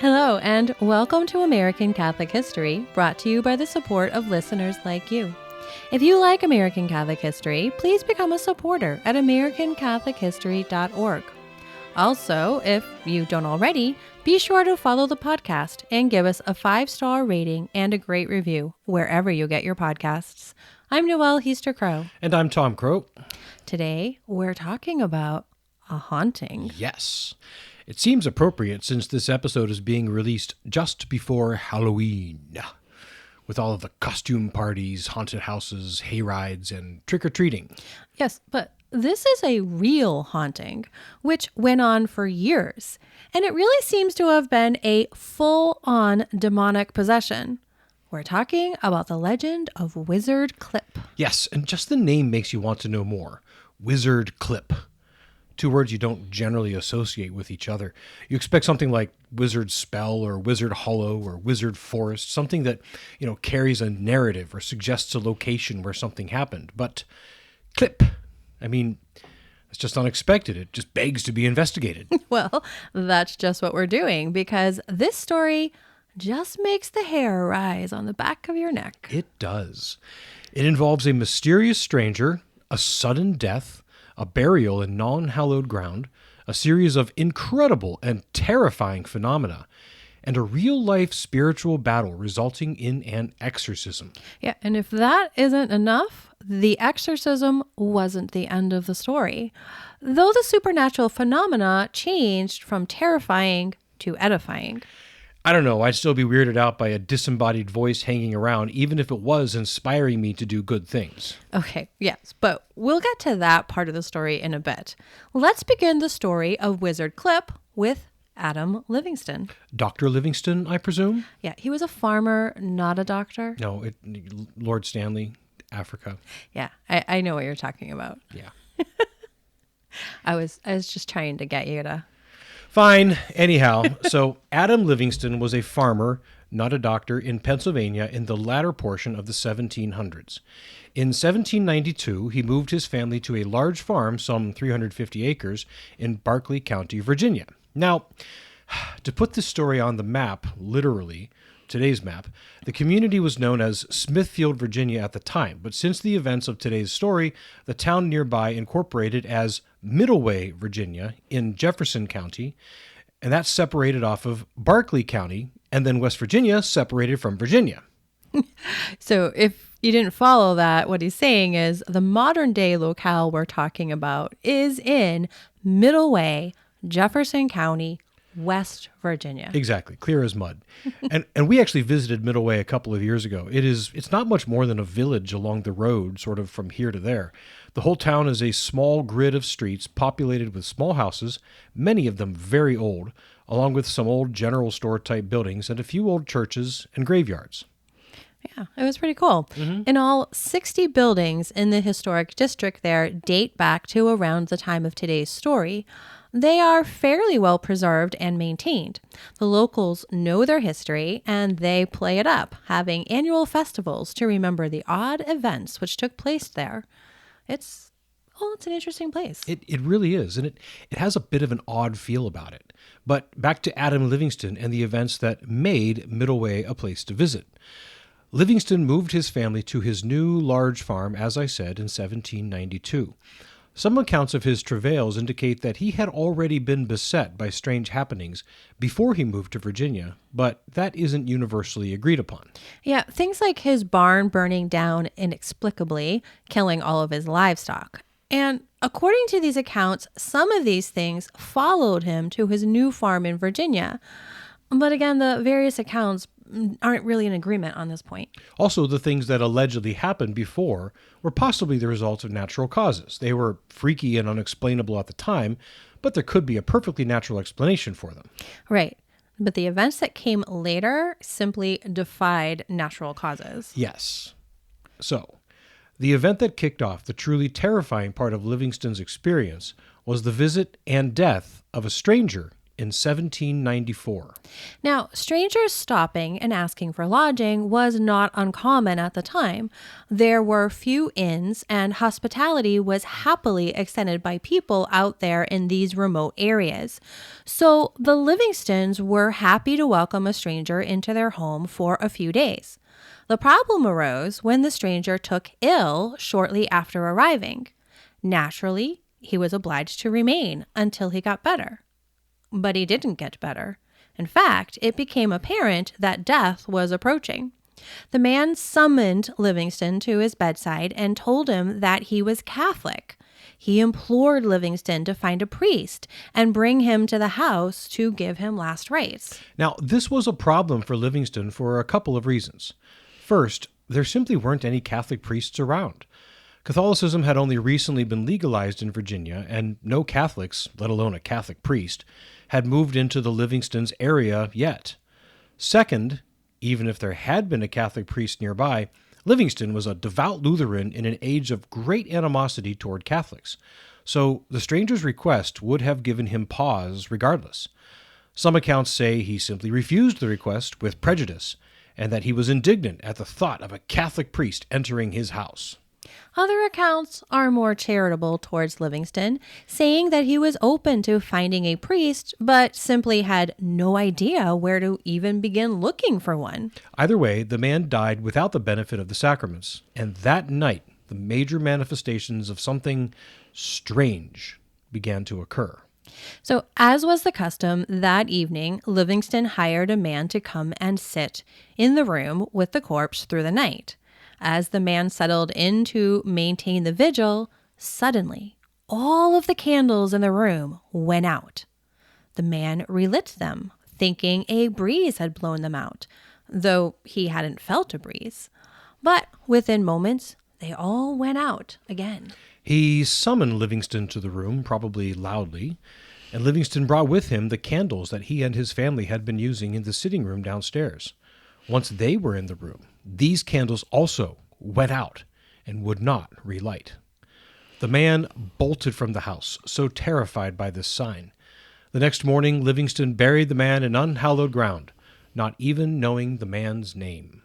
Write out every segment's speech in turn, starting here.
Hello, and welcome to American Catholic History, brought to you by the support of listeners like you. If you like American Catholic History, please become a supporter at americancatholichistory.org. Also, if you don't already, be sure to follow the podcast and give us a 5-star rating and a great review wherever you get your podcasts. I'm Noelle Heaster-Crow. And I'm Tom Crow. Today, we're talking about a haunting. Yes. It seems appropriate since this episode is being released just before Halloween, with all of the costume parties, haunted houses, hayrides, and trick-or-treating. Yes, but this is a real haunting, which went on for years, and it really seems to have been a full-on demonic possession. We're talking about the legend of Wizard Clip. Yes, and just the name makes you want to know more. Wizard Clip. Two words you don't generally associate with each other. You expect something like Wizard Spell or Wizard Hollow or Wizard Forest, something that, carries a narrative or suggests a location where something happened. But Clip, it's just unexpected. It just begs to be investigated. Well, that's just what we're doing, because this story just makes the hair rise on the back of your neck. It does. It involves a mysterious stranger, a sudden death, a burial in non-hallowed ground, a series of incredible and terrifying phenomena, and a real-life spiritual battle resulting in an exorcism. Yeah, and if that isn't enough, the exorcism wasn't the end of the story. Though the supernatural phenomena changed from terrifying to edifying. I don't know, I'd still be weirded out by a disembodied voice hanging around, even if it was inspiring me to do good things. Okay, yes, but we'll get to that part of the story in a bit. Let's begin the story of Wizard Clip with Adam Livingston. Dr. Livingston, I presume? Yeah, he was a farmer, not a doctor. No, Lord Stanley, Africa. Yeah, I know what you're talking about. Yeah. I was just trying to get you to... Fine. Anyhow, so Adam Livingston was a farmer, not a doctor, in Pennsylvania in the latter portion of the 1700s. In 1792, he moved his family to a large farm, some 350 acres, in Berkeley County, Virginia. Now, to put this story on the map, literally, today's map, the community was known as Smithfield, Virginia at the time, but since the events of today's story, the town nearby incorporated as Middleway, Virginia, in Jefferson County, and that's separated off of Berkeley County, and then West Virginia separated from Virginia. So if you didn't follow that, what he's saying is the modern day locale we're talking about is in Middleway, Jefferson County, West Virginia. Exactly. Clear as mud. and we actually visited Middleway a couple of years ago. It's not much more than a village along the road, sort of from here to there. The whole town is a small grid of streets populated with small houses, many of them very old, along with some old general store type buildings and a few old churches and graveyards. Yeah, it was pretty cool. Mm-hmm. In all, 60 buildings in the historic district there date back to around the time of today's story. They are fairly well preserved and maintained. The locals know their history and they play it up, having annual festivals to remember the odd events which took place there. It's an interesting place. It really is, and it has a bit of an odd feel about it. But back to Adam Livingston and the events that made Middleway a place to visit. Livingston moved his family to his new large farm, as I said, in 1792. Some accounts of his travails indicate that he had already been beset by strange happenings before he moved to Virginia, but that isn't universally agreed upon. Yeah, things like his barn burning down inexplicably, killing all of his livestock. And according to these accounts, some of these things followed him to his new farm in Virginia. But again, the various accounts aren't really in agreement on this point. Also, the things that allegedly happened before were possibly the result of natural causes. They were freaky and unexplainable at the time, but there could be a perfectly natural explanation for them. Right. But the events that came later simply defied natural causes. Yes. So, the event that kicked off the truly terrifying part of Livingston's experience was the visit and death of a stranger in 1794. Now, strangers stopping and asking for lodging was not uncommon at the time. There were few inns, and hospitality was happily extended by people out there in these remote areas. So the Livingstons were happy to welcome a stranger into their home for a few days. The problem arose when the stranger took ill shortly after arriving. Naturally, he was obliged to remain until he got better. But he didn't get better. In fact, it became apparent that death was approaching. The man summoned Livingston to his bedside and told him that he was Catholic. He implored Livingston to find a priest and bring him to the house to give him last rites. Now, this was a problem for Livingston for a couple of reasons. First, there simply weren't any Catholic priests around. Catholicism had only recently been legalized in Virginia, and no Catholics, let alone a Catholic priest, had moved into the Livingstons' area yet. Second, even if there had been a Catholic priest nearby, Livingston was a devout Lutheran in an age of great animosity toward Catholics, so the stranger's request would have given him pause regardless. Some accounts say he simply refused the request with prejudice, and that he was indignant at the thought of a Catholic priest entering his house. Other accounts are more charitable towards Livingston, saying that he was open to finding a priest, but simply had no idea where to even begin looking for one. Either way, the man died without the benefit of the sacraments, and that night, the major manifestations of something strange began to occur. So, as was the custom, that evening, Livingston hired a man to come and sit in the room with the corpse through the night. As the man settled in to maintain the vigil, suddenly, all of the candles in the room went out. The man relit them, thinking a breeze had blown them out, though he hadn't felt a breeze. But within moments, they all went out again. He summoned Livingston to the room, probably loudly, and Livingston brought with him the candles that he and his family had been using in the sitting room downstairs. Once they were in the room, these candles also went out and would not relight. The man bolted from the house, so terrified by this sign. The next morning, Livingston buried the man in unhallowed ground, not even knowing the man's name.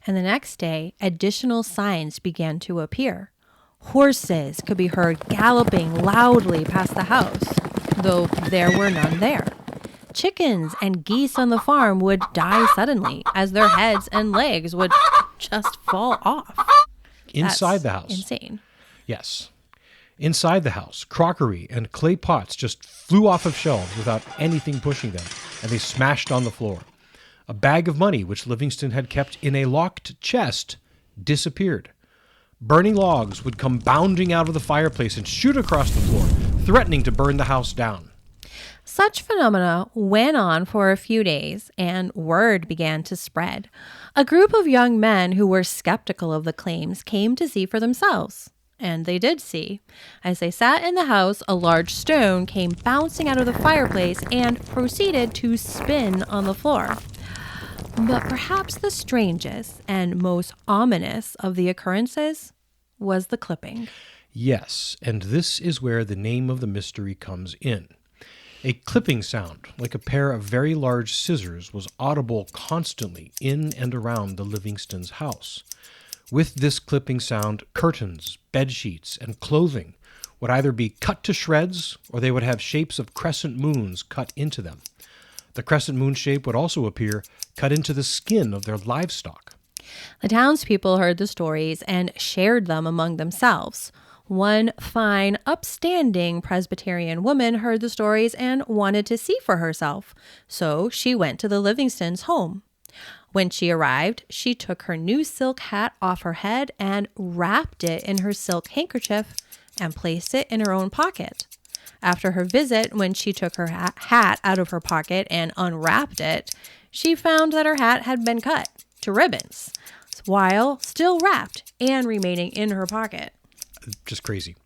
And the next day, additional signs began to appear. Horses could be heard galloping loudly past the house, though there were none there. Chickens and geese on the farm would die suddenly, as their heads and legs would just fall off. Inside the house. Insane. Yes. Inside the house, crockery and clay pots just flew off of shelves without anything pushing them, and they smashed on the floor. A bag of money, which Livingston had kept in a locked chest, disappeared. Burning logs would come bounding out of the fireplace and shoot across the floor, threatening to burn the house down. Such phenomena went on for a few days, and word began to spread. A group of young men who were skeptical of the claims came to see for themselves. And they did see. As they sat in the house, a large stone came bouncing out of the fireplace and proceeded to spin on the floor. But perhaps the strangest and most ominous of the occurrences was the clipping. Yes, and this is where the name of the mystery comes in. A clipping sound, like a pair of very large scissors, was audible constantly in and around the Livingstons' house. With this clipping sound, curtains, bed sheets, and clothing would either be cut to shreds, or they would have shapes of crescent moons cut into them. The crescent moon shape would also appear cut into the skin of their livestock. The townspeople heard the stories and shared them among themselves. One fine, upstanding Presbyterian woman heard the stories and wanted to see for herself, so she went to the Livingstons' home. When she arrived, she took her new silk hat off her head and wrapped it in her silk handkerchief and placed it in her own pocket. After her visit, when she took her hat out of her pocket and unwrapped it, she found that her hat had been cut to ribbons, while still wrapped and remaining in her pocket. Just crazy.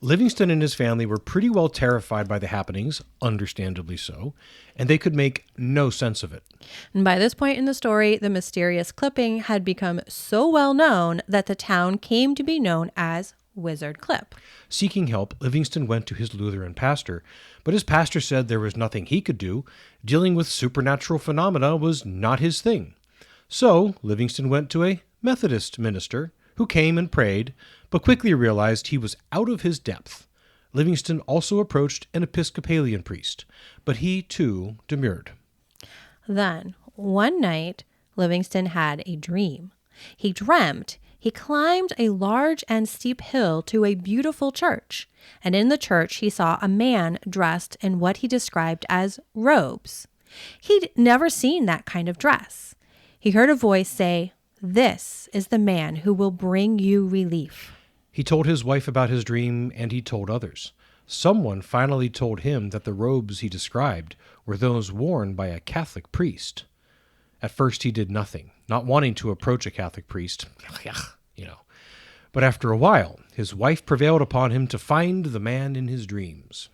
Livingston and his family were pretty well terrified by the happenings, understandably so, and they could make no sense of it. And by this point in the story, the mysterious clipping had become so well known that the town came to be known as Wizard Clip. Seeking help, Livingston went to his Lutheran pastor, but his pastor said there was nothing he could do. Dealing with supernatural phenomena was not his thing. So Livingston went to a Methodist minister who came and prayed, but quickly realized he was out of his depth. Livingston also approached an Episcopalian priest, but he too demurred. Then, one night, Livingston had a dream. He dreamt he climbed a large and steep hill to a beautiful church, and in the church he saw a man dressed in what he described as robes. He'd never seen that kind of dress. He heard a voice say, "This is the man who will bring you relief." He told his wife about his dream, and he told others. Someone finally told him that the robes he described were those worn by a Catholic priest. At first he did nothing, not wanting to approach a Catholic priest, But after a while, his wife prevailed upon him to find the man in his dreams.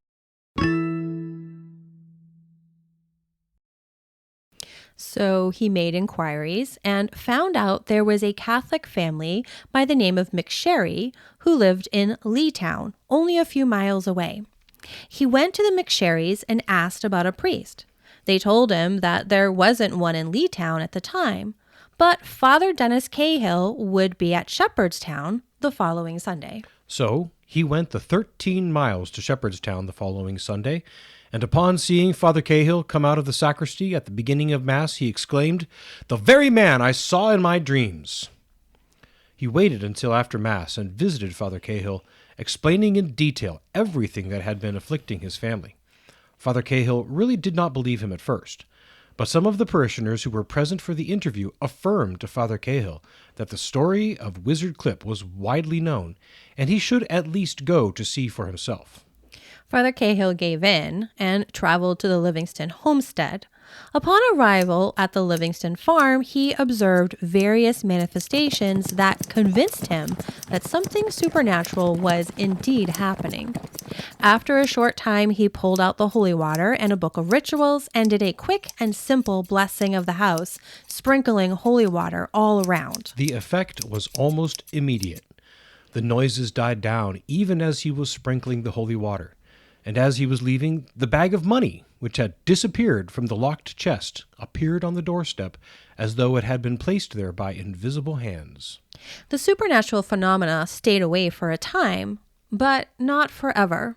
So he made inquiries and found out there was a Catholic family by the name of McSherry who lived in Leetown, only a few miles away. He went to the McSherrys and asked about a priest. They told him that there wasn't one in Leetown at the time, but Father Dennis Cahill would be at Shepherdstown the following Sunday. So he went the 13 miles to Shepherdstown the following Sunday, and upon seeing Father Cahill come out of the sacristy at the beginning of Mass, he exclaimed, "The very man I saw in my dreams!" He waited until after Mass and visited Father Cahill, explaining in detail everything that had been afflicting his family. Father Cahill really did not believe him at first, but some of the parishioners who were present for the interview affirmed to Father Cahill that the story of Wizard Clip was widely known, and he should at least go to see for himself. Father Cahill gave in and traveled to the Livingston homestead. Upon arrival at the Livingston farm, he observed various manifestations that convinced him that something supernatural was indeed happening. After a short time, he pulled out the holy water and a book of rituals and did a quick and simple blessing of the house, sprinkling holy water all around. The effect was almost immediate. The noises died down even as he was sprinkling the holy water. And as he was leaving, the bag of money, which had disappeared from the locked chest, appeared on the doorstep as though it had been placed there by invisible hands. The supernatural phenomena stayed away for a time, but not forever.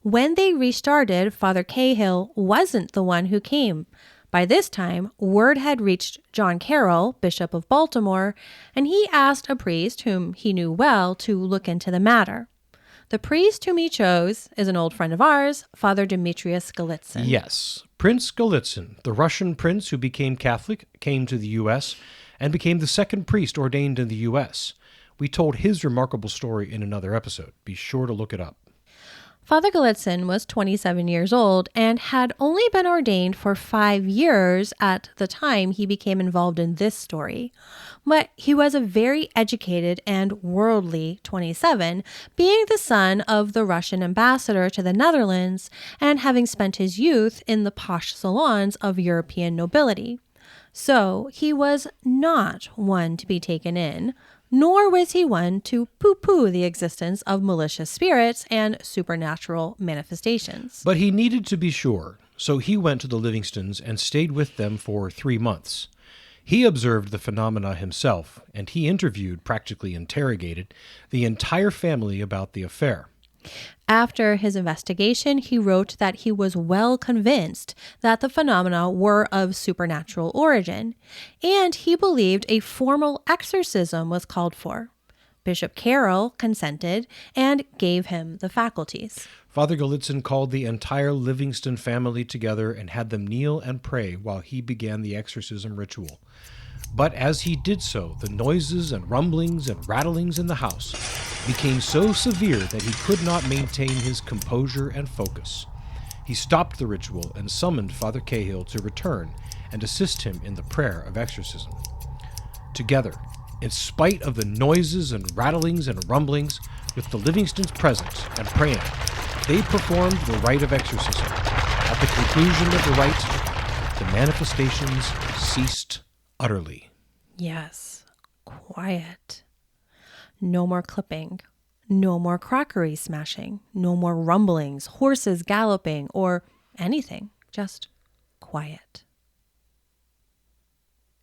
When they restarted, Father Cahill wasn't the one who came. By this time, word had reached John Carroll, Bishop of Baltimore, and he asked a priest whom he knew well to look into the matter. The priest whom he chose is an old friend of ours, Father Demetrius Golitsyn. Yes, Prince Golitsyn, the Russian prince who became Catholic, came to the U.S. and became the second priest ordained in the U.S. We told his remarkable story in another episode. Be sure to look it up. Father Golitsyn was 27 years old and had only been ordained for 5 years at the time he became involved in this story. But he was a very educated and worldly 27, being the son of the Russian ambassador to the Netherlands and having spent his youth in the posh salons of European nobility. So he was not one to be taken in, nor was he one to poo-poo the existence of malicious spirits and supernatural manifestations. But he needed to be sure, so he went to the Livingstons and stayed with them for 3 months. He observed the phenomena himself, and he interviewed, practically interrogated, the entire family about the affair. After his investigation, he wrote that he was well convinced that the phenomena were of supernatural origin, and he believed a formal exorcism was called for. Bishop Carroll consented and gave him the faculties. Father Golitsyn called the entire Livingston family together and had them kneel and pray while he began the exorcism ritual. But as he did so, the noises and rumblings and rattlings in the house became so severe that he could not maintain his composure and focus. He stopped the ritual and summoned Father Cahill to return and assist him in the prayer of exorcism. Together, in spite of the noises and rattlings and rumblings, with the Livingstons present and praying, they performed the rite of exorcism. At the conclusion of the rite, the manifestations ceased utterly. Yes, quiet. No more clipping. no more crockery smashing, no more rumblings, horses galloping, or anything. Just quiet.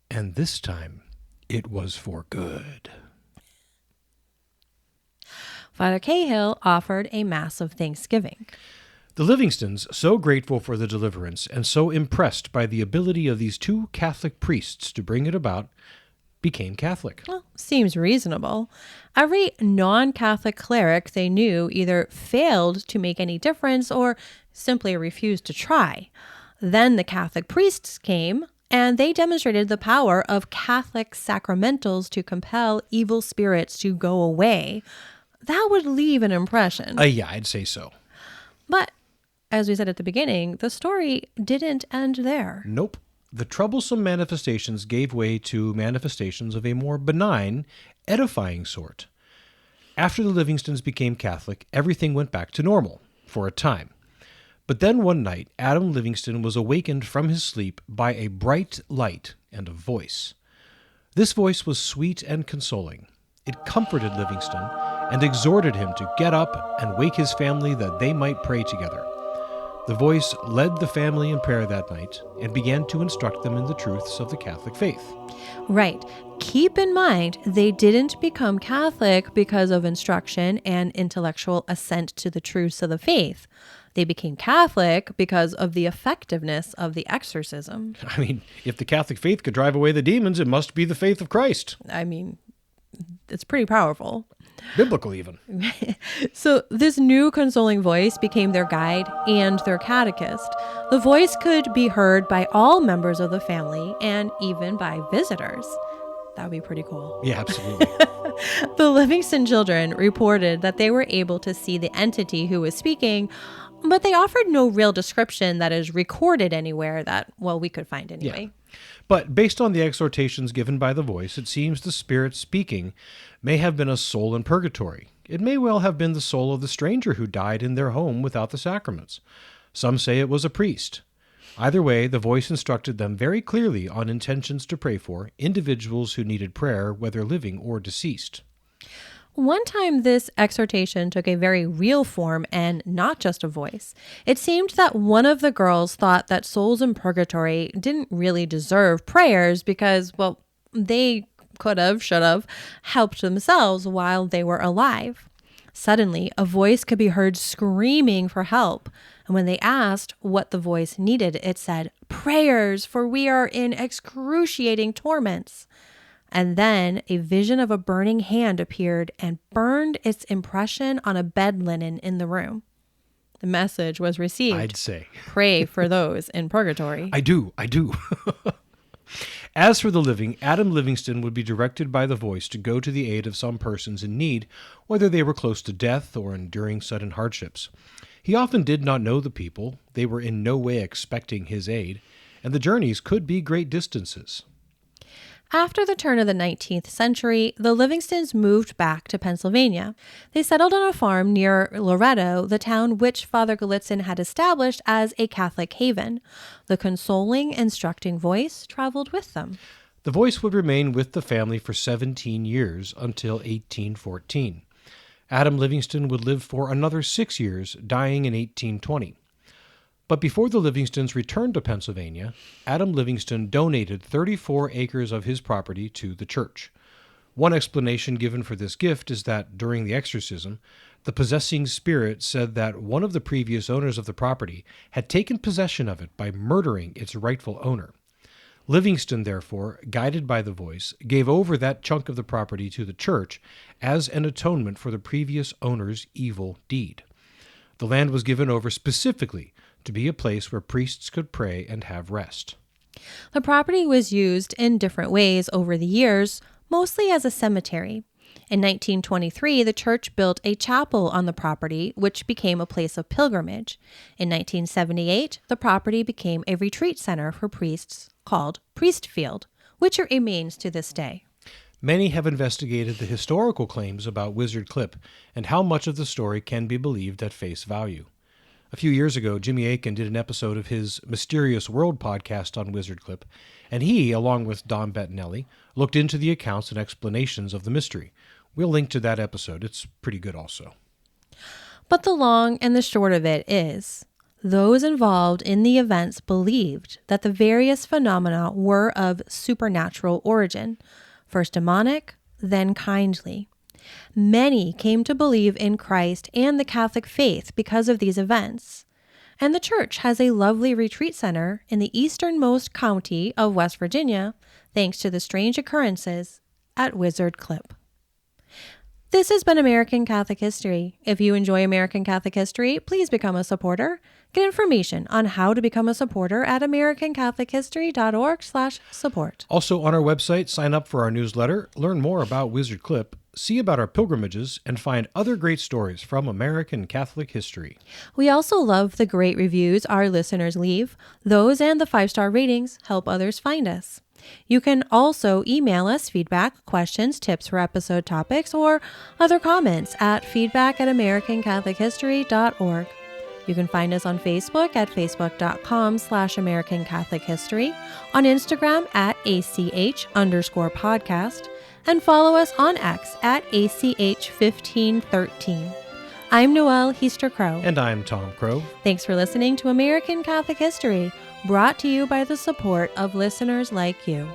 And this time, it was for good. Father Cahill offered a mass of thanksgiving. The Livingstons, so grateful for the deliverance and so impressed by the ability of these two Catholic priests to bring it about, became Catholic. Well, seems reasonable. Every non-Catholic cleric they knew either failed to make any difference or simply refused to try. Then the Catholic priests came, and they demonstrated the power of Catholic sacramentals to compel evil spirits to go away. That would leave an impression. Yeah, I'd say so. But, as we said at the beginning, the story didn't end there. Nope. The troublesome manifestations gave way to manifestations of a more benign, edifying sort. After the Livingstons became Catholic, everything went back to normal, for a time. But then one night, Adam Livingston was awakened from his sleep by a bright light and a voice. This voice was sweet and consoling. It comforted Livingston and exhorted him to get up and wake his family that they might pray together. The voice led the family in prayer that night and began to instruct them in the truths of the Catholic faith. Right. Keep in mind, they didn't become Catholic because of instruction and intellectual assent to the truths of the faith. They became Catholic because of the effectiveness of the exorcism. I mean, if the Catholic faith could drive away the demons, it must be the faith of Christ. I mean, it's pretty powerful. Biblical, even. So this new consoling voice became their guide and their catechist. The voice could be heard by all members of the family and even by visitors. That would be pretty cool. Yeah, absolutely. The Livingston children reported that they were able to see the entity who was speaking, but they offered no real description that is recorded anywhere that, well, we could find anyway. Yeah. But based on the exhortations given by the voice, it seems the spirit speaking may have been a soul in purgatory. It may well have been the soul of the stranger who died in their home without the sacraments. Some say it was a priest. Either way, the voice instructed them very clearly on intentions to pray for individuals who needed prayer, whether living or deceased. One time, this exhortation took a very real form and not just a voice. It seemed that one of the girls thought that souls in purgatory didn't really deserve prayers because, well, they should have helped themselves while they were alive. Suddenly, a voice could be heard screaming for help. And when they asked what the voice needed, it said, "Prayers, for we are in excruciating torments." And then a vision of a burning hand appeared and burned its impression on a bed linen in the room. The message was received. I'd say. Pray for those in purgatory. I do. As for the living, Adam Livingston would be directed by the voice to go to the aid of some persons in need, whether they were close to death or enduring sudden hardships. He often did not know the people. They were in no way expecting his aid, and the journeys could be great distances. After the turn of the 19th century, the Livingstons moved back to Pennsylvania. They settled on a farm near Loretto, the town which Father Gallitzin had established as a Catholic haven. The consoling, instructing voice traveled with them. The voice would remain with the family for 17 years until 1814. Adam Livingston would live for another 6 years, dying in 1820. But before the Livingstons returned to Pennsylvania, Adam Livingston donated 34 acres of his property to the church. One explanation given for this gift is that during the exorcism, the possessing spirit said that one of the previous owners of the property had taken possession of it by murdering its rightful owner. Livingston, therefore, guided by the voice, gave over that chunk of the property to the church as an atonement for the previous owner's evil deed. The land was given over specifically to be a place where priests could pray and have rest. The property was used in different ways over the years, mostly as a cemetery. In 1923, the church built a chapel on the property, which became a place of pilgrimage. In 1978, the property became a retreat center for priests called Priestfield, which remains to this day. Many have investigated the historical claims about Wizard Clip and how much of the story can be believed at face value. A few years ago, Jimmy Akin did an episode of his Mysterious World podcast on Wizard Clip, and he, along with Don Bettinelli, looked into the accounts and explanations of the mystery. We'll link to that episode. It's pretty good also. But the long and the short of it is, those involved in the events believed that the various phenomena were of supernatural origin, first demonic, then kindly. Many came to believe in Christ and the Catholic faith because of these events. And the church has a lovely retreat center in the easternmost county of West Virginia, thanks to the strange occurrences at Wizard Cliff. This has been American Catholic History. If you enjoy American Catholic History, please become a supporter. Get information on how to become a supporter at americancatholichistory.org/support. Also on our website, sign up for our newsletter, learn more about Wizard Cliff, see about our pilgrimages, and find other great stories from American Catholic history. We also love the great reviews our listeners leave. Those and the 5-star ratings help others find us. You can also email us feedback, questions, tips for episode topics, or other comments at feedback@americancatholichistory.org. You can find us on Facebook at facebook.com/American Catholic History, on Instagram at ACH_podcast, and follow us on X at ACH1513. I'm Noelle Heaster-Crow. And I'm Tom Crow. Thanks for listening to American Catholic History, brought to you by the support of listeners like you.